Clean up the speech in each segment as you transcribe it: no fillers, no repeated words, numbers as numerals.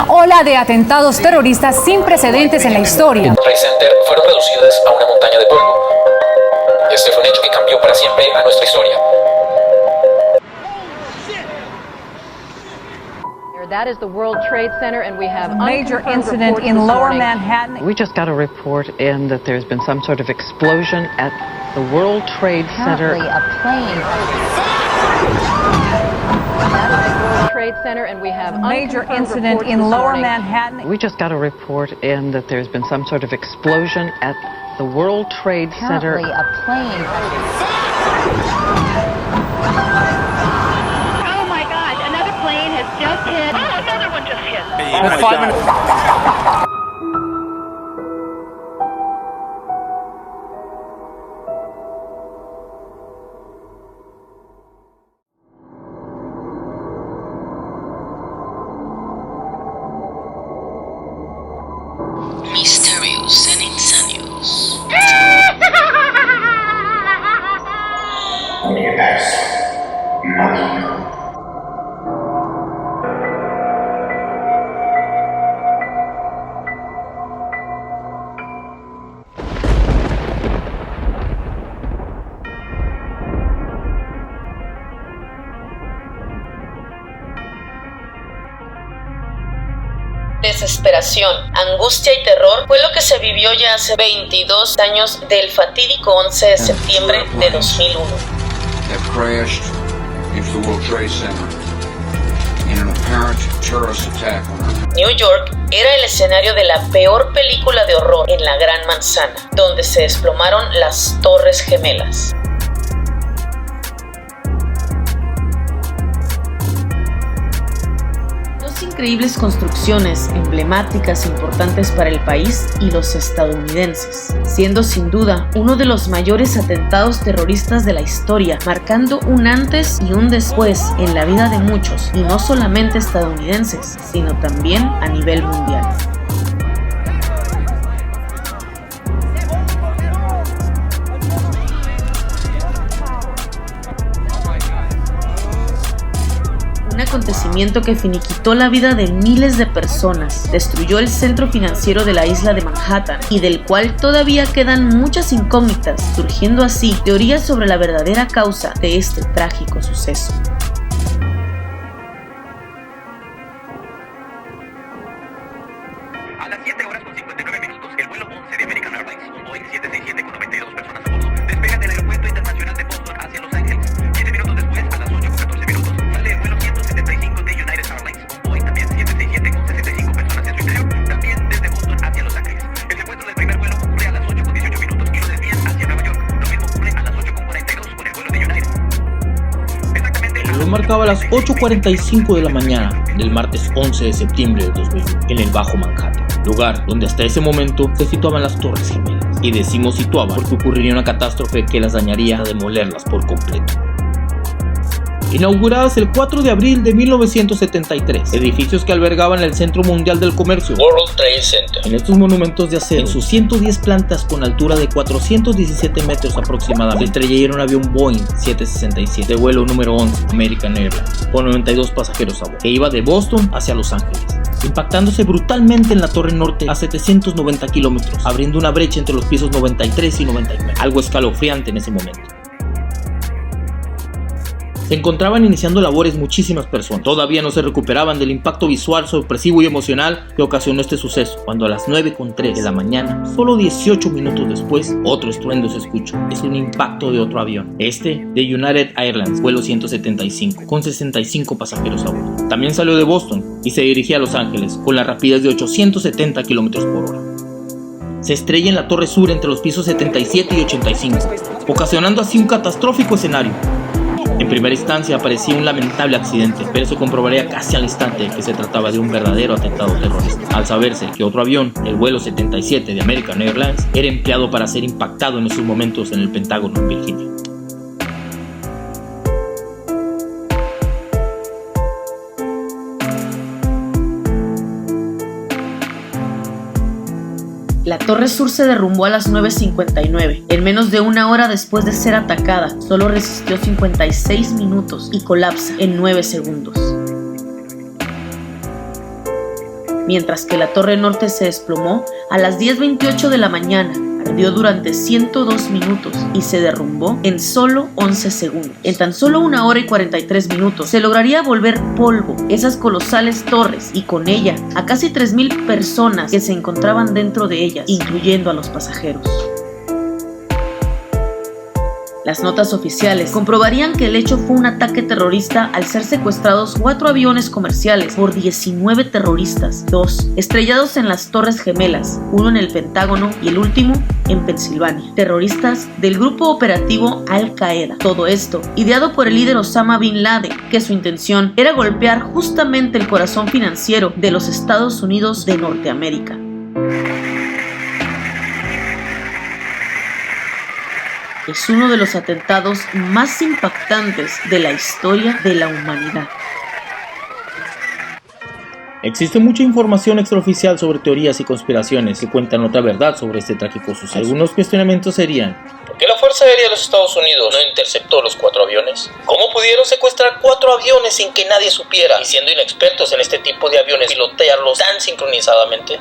Ola de atentados terroristas sin precedentes en la historia. El Trade Center fueron reducidas a una montaña de polvo. Este fue un hecho que cambió para siempre a nuestra historia. That is the World Trade Center, and we have a major incident in Lower Manhattan. We just got a report in that there's been some sort of explosion at the World Trade Center. Apparently a plane. Trade Center, and we have a major incident in Lower Manhattan. We just got a report in that there's been some sort of explosion at the World Trade Center. Apparently a plane. Oh my God! Another plane has just hit. Oh, another one just hit. Oh 5 minutes. Misterios and Insanios. Universo mágico. Desesperación, angustia y terror fue lo que se vivió ya hace 22 años del fatídico 11 de septiembre de 2001. New York era el escenario de la peor película de horror en la Gran Manzana, donde se desplomaron las Torres Gemelas. Increíbles construcciones emblemáticas e importantes para el país y los estadounidenses, siendo sin duda uno de los mayores atentados terroristas de la historia, marcando un antes y un después en la vida de muchos, y no solamente estadounidenses, sino también a nivel mundial. Un acontecimiento que finiquitó la vida de miles de personas, destruyó el centro financiero de la isla de Manhattan y del cual todavía quedan muchas incógnitas, surgiendo así teorías sobre la verdadera causa de este trágico suceso. A las 7:59 el vuelo 11 de American Airlines, un Boeing 767 con 92 personas a bordo, despega del aeropuerto internacional de Boston hacia Los Ángeles. 7 minutos después, a las 8:14, sale el vuelo 175 de United Airlines, un Boeing también 767 con 65 personas en su interior, también desde Boston hacia Los Ángeles. El secuestro del primer vuelo ocurre a las 8:18 y lo desvían hacia Nueva York. Lo mismo ocurre a las 8:42 con el vuelo de United. Exactamente. Lo marcaba a las 8:45 de la mañana del martes 11 de septiembre de 2001 en el Bajo Manhattan, lugar donde hasta ese momento se situaban las Torres Gemelas. Y decimos situaban porque ocurriría una catástrofe que las dañaría a demolerlas por completo. Inauguradas el 4 de abril de 1973, edificios que albergaban el Centro Mundial del Comercio, World Trade Center. En estos monumentos de acero, en sus 110 plantas con altura de 417 metros aproximadamente, se estrellaría un avión Boeing 767 de vuelo número 11 American Airlines, con 92 pasajeros a bordo, que iba de Boston hacia Los Ángeles, impactándose brutalmente en la torre norte a 790 kilómetros, abriendo una brecha entre los pisos 93 y 99, algo escalofriante en ese momento. Se encontraban iniciando labores muchísimas personas. Todavía no se recuperaban del impacto visual, sorpresivo y emocional que ocasionó este suceso, cuando a las 9:03 de la mañana, solo 18 minutos después, otro estruendo se escuchó. Es un impacto de otro avión, este de United Airlines, vuelo 175, con 65 pasajeros a bordo. También salió de Boston y se dirigía a Los Ángeles con la rapidez de 870 km por hora. Se estrella en la torre sur entre los pisos 77 y 85, ocasionando así un catastrófico escenario. En primera instancia parecía un lamentable accidente, pero se comprobaría casi al instante que se trataba de un verdadero atentado terrorista, al saberse que otro avión, el vuelo 77 de American Airlines, era empleado para ser impactado en esos momentos en el Pentágono en Virginia. La torre sur se derrumbó a las 9:59, en menos de una hora después de ser atacada. Solo resistió 56 minutos y colapsa en 9 segundos. mientras que la torre norte se desplomó a las 10:28 de la mañana. Ardió durante 102 minutos y se derrumbó en solo 11 segundos. En tan solo 1 hora y 43 minutos se lograría volver polvo esas colosales torres y con ella a casi 3,000 personas que se encontraban dentro de ellas, incluyendo a los pasajeros. Las notas oficiales comprobarían que el hecho fue un ataque terrorista al ser secuestrados 4 aviones comerciales por 19 terroristas, 2 estrellados en las Torres Gemelas, 1 en el Pentágono y el último en Pensilvania. Terroristas del grupo operativo Al-Qaeda. Todo esto ideado por el líder Osama Bin Laden, que su intención era golpear justamente el corazón financiero de los Estados Unidos de Norteamérica. Es uno de los atentados más impactantes de la historia de la humanidad. Existe mucha información extraoficial sobre teorías y conspiraciones que cuentan otra verdad sobre este trágico suceso. Algunos cuestionamientos serían: ¿por qué la Fuerza Aérea de los Estados Unidos no interceptó los 4 aviones? ¿Cómo pudieron secuestrar 4 aviones sin que nadie supiera? Y siendo inexpertos en este tipo de aviones, pilotearlos tan sincronizadamente.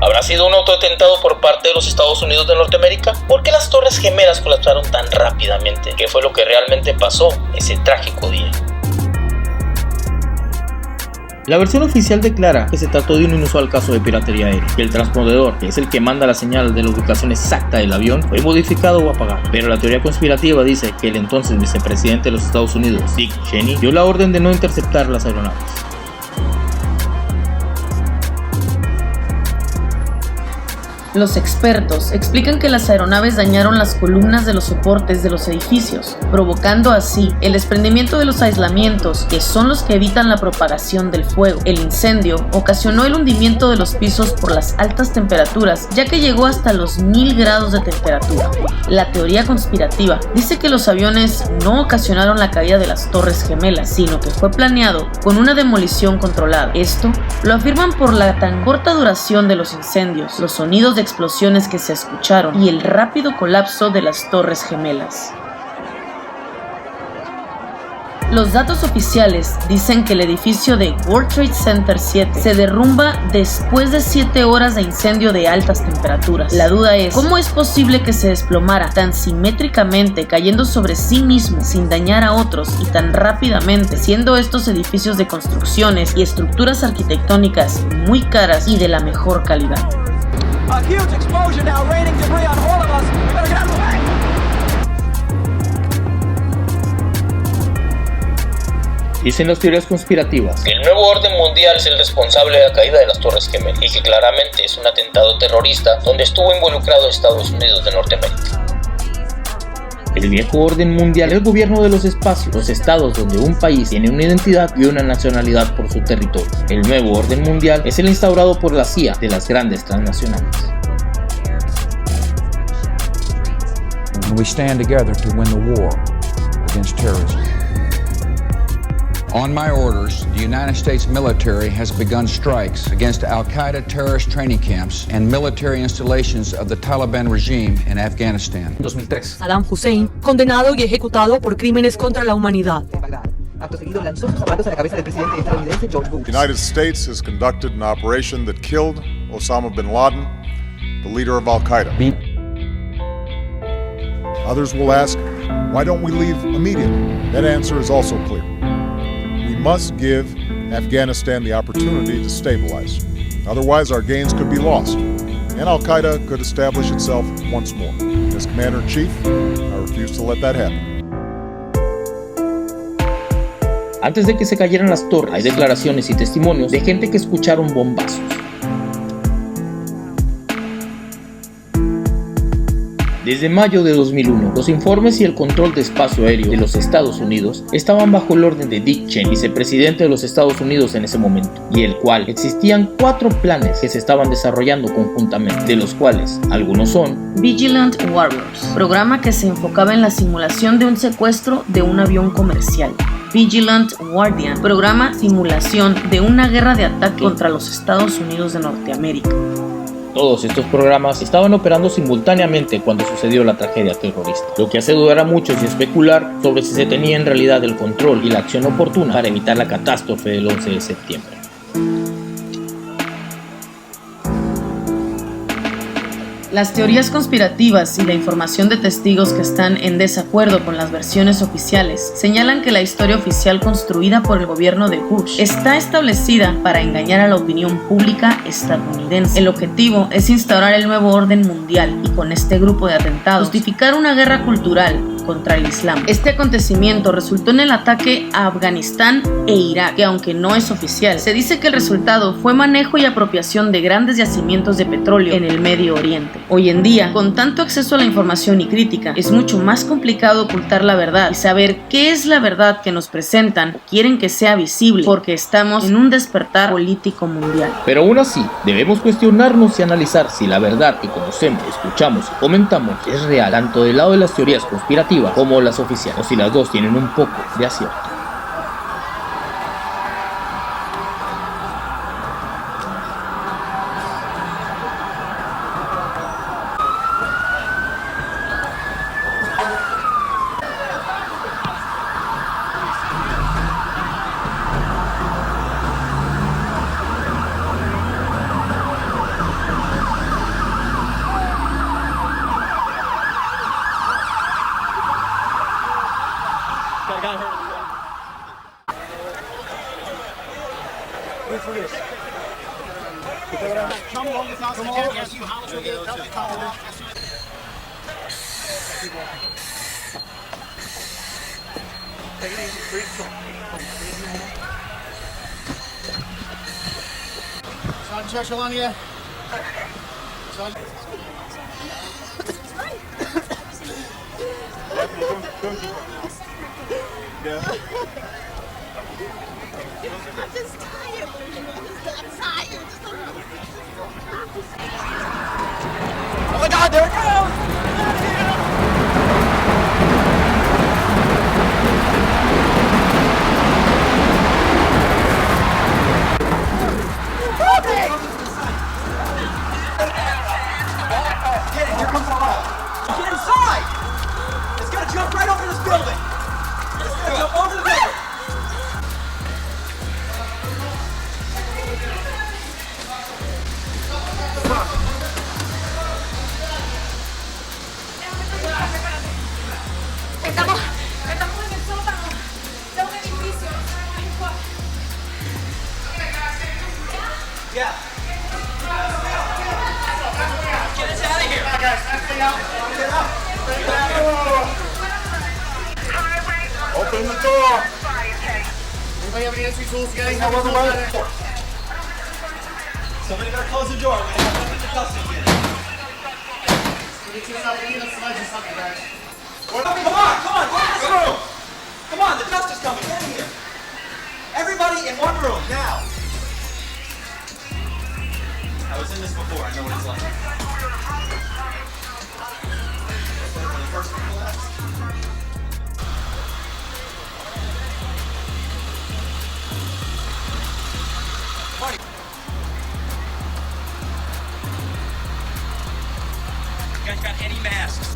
¿Habrá sido un autoatentado por parte de los Estados Unidos de Norteamérica? ¿Por qué las Torres Gemelas colapsaron tan rápidamente? ¿Qué fue lo que realmente pasó ese trágico día? La versión oficial declara que se trató de un inusual caso de piratería aérea, que el transpondedor, que es el que manda la señal de la ubicación exacta del avión, fue modificado o apagado. Pero la teoría conspirativa dice que el entonces vicepresidente de los Estados Unidos, Dick Cheney, dio la orden de no interceptar las aeronaves. Los expertos explican que las aeronaves dañaron las columnas de los soportes de los edificios, provocando así el desprendimiento de los aislamientos, que son los que evitan la propagación del fuego. El incendio ocasionó el hundimiento de los pisos por las altas temperaturas, ya que llegó hasta los 1000 grados de temperatura. La teoría conspirativa dice que los aviones no ocasionaron la caída de las Torres Gemelas, sino que fue planeado con una demolición controlada. Esto lo afirman por la tan corta duración de los incendios, los sonidos de explosiones que se escucharon y el rápido colapso de las Torres Gemelas. Los datos oficiales dicen que el edificio de World Trade Center 7 se derrumba después de 7 horas de incendio de altas temperaturas. La duda es, ¿cómo es posible que se desplomara tan simétricamente, cayendo sobre sí mismo sin dañar a otros y tan rápidamente, siendo estos edificios de construcciones y estructuras arquitectónicas muy caras y de la mejor calidad? A huge explosion now, raining debris on all of us. We better get out of the way. Dicen las teorías conspirativas que el nuevo orden mundial es el responsable de la caída de las Torres Gemelas y que claramente es un atentado terrorista donde estuvo involucrado Estados Unidos de Norteamérica. El viejo orden mundial es el gobierno de los espacios, los estados donde un país tiene una identidad y una nacionalidad por su territorio. El nuevo orden mundial es el instaurado por la CIA de las grandes transnacionales. We stand together to win the war against terrorism. On my orders, the United States military has begun strikes against Al-Qaeda terrorist training camps and military installations of the Taliban regime in Afghanistan. 2003. Saddam Hussein, condenado y ejecutado por crímenes contra la humanidad. The United States has conducted an operation that killed Osama bin Laden, the leader of Al-Qaeda. Others will ask, why don't we leave immediately? That answer is also clear. We must give Afghanistan the opportunity to stabilize. Otherwise, our gains could be lost, and Al-Qaeda could establish itself once more. As Commander-in-Chief, I refuse to let that happen. Antes de que se cayeran las torres, hay declaraciones y testimonios de gente que escucharon bombazos. Desde mayo de 2001, los informes y el control de espacio aéreo de los Estados Unidos estaban bajo el orden de Dick Cheney, vicepresidente de los Estados Unidos en ese momento, y el cual existían 4 planes que se estaban desarrollando conjuntamente, de los cuales algunos son Vigilant Warriors, programa que se enfocaba en la simulación de un secuestro de un avión comercial. Vigilant Guardian, programa simulación de una guerra de ataque contra los Estados Unidos de Norteamérica. Todos estos programas estaban operando simultáneamente cuando sucedió la tragedia terrorista, lo que hace dudar a muchos y especular sobre si se tenía en realidad el control y la acción oportuna para evitar la catástrofe del 11 de septiembre. Las teorías conspirativas y la información de testigos que están en desacuerdo con las versiones oficiales señalan que la historia oficial construida por el gobierno de Bush está establecida para engañar a la opinión pública estadounidense. El objetivo es instaurar el nuevo orden mundial y con este grupo de atentados justificar una guerra cultural contra el Islam. Este acontecimiento resultó en el ataque a Afganistán e Irak, que aunque no es oficial, se dice que el resultado fue manejo y apropiación de grandes yacimientos de petróleo en el Medio Oriente. Hoy en día, con tanto acceso a la información y crítica, es mucho más complicado ocultar la verdad y saber qué es la verdad que nos presentan o quieren que sea visible, porque estamos en un despertar político mundial. Pero aún así, debemos cuestionarnos y analizar si la verdad que conocemos, escuchamos y comentamos es real, tanto del lado de las teorías conspirativas como las oficiales, o si las dos tienen un poco de acierto. Oh my God, there it goes! Here comes the ball. Get inside! It's gonna jump right over this building. It's gonna jump over the building. Estamos en el sótano de un edificio. Yeah. Get us out of here. Guys, get out. Open the door. Anybody have any entry tools? Guys, have one way. Somebody better close the door. We have to put the dust in here. We need a sledge or something, guys. Come on, go in this room. Come on, the dust is coming. Get in here. Everybody in one room, now. I was in this before, I know what it's like. You guys got any masks?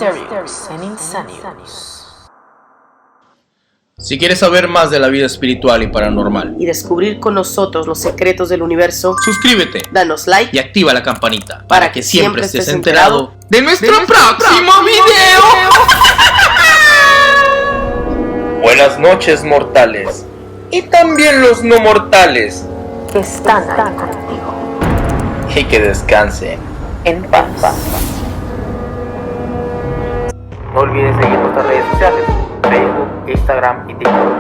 Mysterious and Insanious. Si quieres saber más de la vida espiritual y paranormal Y descubrir con nosotros los secretos del universo, suscríbete, danos like y activa la campanita para que siempre estés enterado de nuestro próximo video. Buenas noches, mortales, y también los no mortales, que están ahí contigo. y que descansen En paz. No olvides seguir nuestras redes sociales, Facebook, Instagram y TikTok.